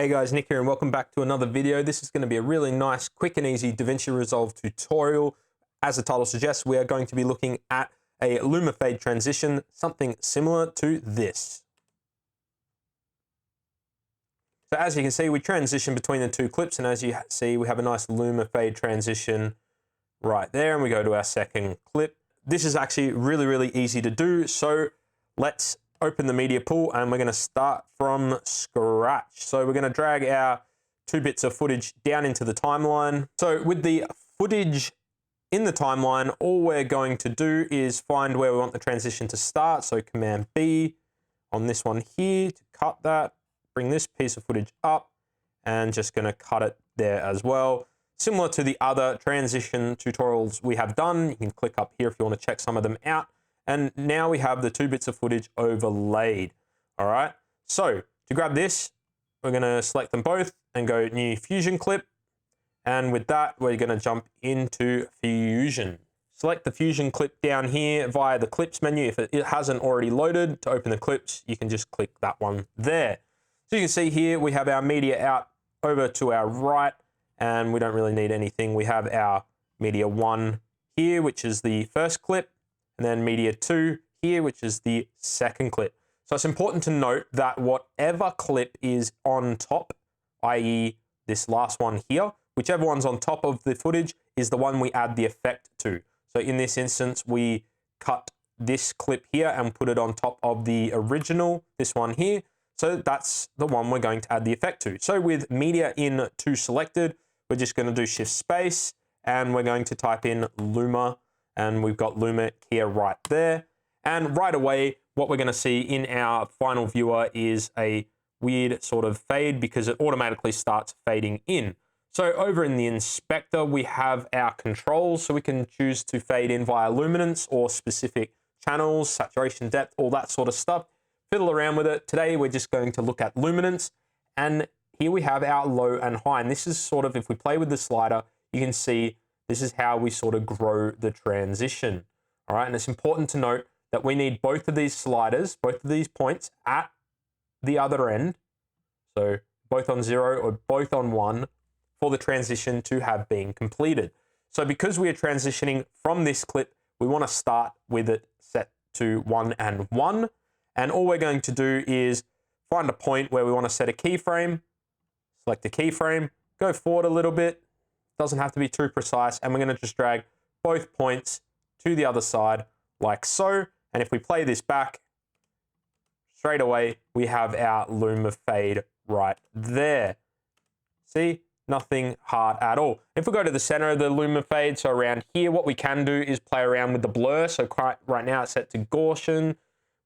Hey guys, Nick here and welcome back to another video. This is going to be a really nice, quick and easy Davinci Resolve tutorial. As the title suggests, we are going to be looking at a Luma fade transition, something similar to this. So as you can see, we transition between the two clips, and as you see, we have a nice Luma fade transition right there, and we go to our second clip. This is actually really easy to do, so let's open the media pool and we're going to start from scratch. So we're going to drag our 2 bits of footage down into the timeline. So with the footage in the timeline, all we're going to do is find where we want the transition to start. So Command B on this one here to cut that, bring this piece of footage up and just going to cut it there as well. Similar to the other transition tutorials we have done, you can click up here if you want to check some of them out. And now we have the 2 bits of footage overlaid. All right. So to grab this, we're going to select them both and go new Fusion clip. And with that, we're going to jump into Fusion. Select the Fusion clip down here via the clips menu. If it hasn't already loaded, to open the clips, you can just click that one there. So you can see here, we have our media out over to our right, and we don't really need anything. We have our media 1 here, which is the first clip. And then media 2 here, which is the second clip. So it's important to note that whatever clip is on top, i.e. this last one here, whichever one's on top of the footage is the one we add the effect to. So in this instance, we cut this clip here and put it on top of the original, this one here. So that's the one we're going to add the effect to. So with media in 2 selected, we're just going to do shift space and we're going to type in Luma. And we've got Luma here right there. And right away, what we're going to see in our final viewer is a weird sort of fade because it automatically starts fading in. So over in the inspector, we have our controls. So we can choose to fade in via luminance or specific channels, saturation depth, all that sort of stuff. Fiddle around with it. Today, we're just going to look at luminance. And here we have our low and high. And this is sort of, if we play with the slider, you can see this is how we sort of grow the transition. All right, and it's important to note that we need both of these sliders, both of these points at the other end. So both on 0 or both on 1 for the transition to have been completed. So because we are transitioning from this clip, we want to start with it set to 1 and 1. And all we're going to do is find a point where we want to set a keyframe, select a keyframe, go forward a little bit. Doesn't have to be too precise, and we're going to just drag both points to the other side like so. And if we play this back, straight away we have our Luma fade right there. See, nothing hard at all. If we go to the center of the Luma fade, so around here, what we can do is play around with the blur. So right now it's set to Gaussian.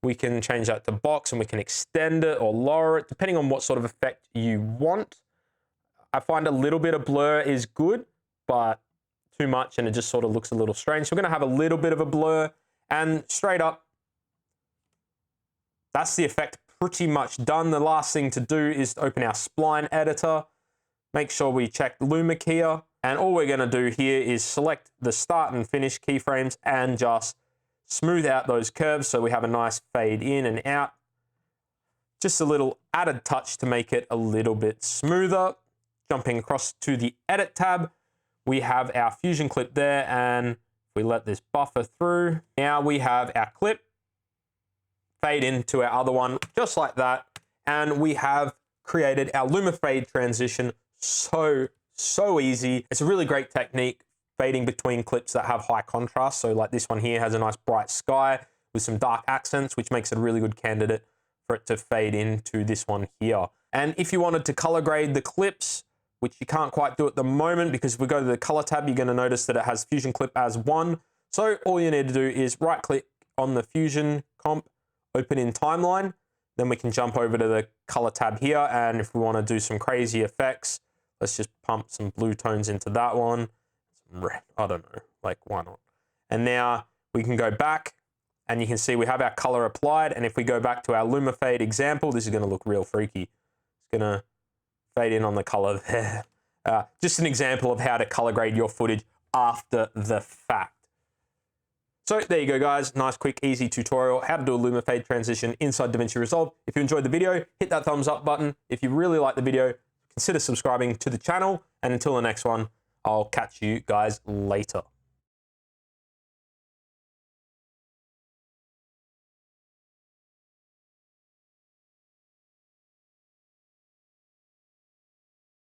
We can change that to box and we can extend it or lower it depending on what sort of effect you want. I find a little bit of blur is good, but too much and it just sort of looks a little strange. So we're going to have a little bit of a blur, and straight up, that's the effect pretty much done. The last thing to do is to open our spline editor. Make sure we check Luma here, and all we're going to do here is select the start and finish keyframes and just smooth out those curves so we have a nice fade in and out. Just a little added touch to make it a little bit smoother. Jumping across to the edit tab, we have our Fusion clip there, and if we let this buffer through, now we have our clip fade into our other one, just like that. And we have created our Luma fade transition so easy. It's a really great technique, fading between clips that have high contrast. So like this one here has a nice bright sky with some dark accents, which makes it a really good candidate for it to fade into this one here. And if you wanted to color grade the clips, which you can't quite do at the moment because if we go to the color tab, you're going to notice that it has Fusion clip as 1. So all you need to do is right click on the Fusion comp, open in timeline. Then we can jump over to the color tab here. And if we want to do some crazy effects, let's just pump some blue tones into that one. Some red, I don't know, like why not? And now we can go back and you can see we have our color applied. And if we go back to our Luma fade example, this is going to look real freaky. It's going to fade in on the color there. Just an example of how to color grade your footage after the fact. So there you go, guys. Nice, quick, easy tutorial, how to do a Luma fade transition inside Davinci Resolve. If you enjoyed the video, hit that thumbs up button. If you really like the video, consider subscribing to the channel. And until the next one, I'll catch you guys later.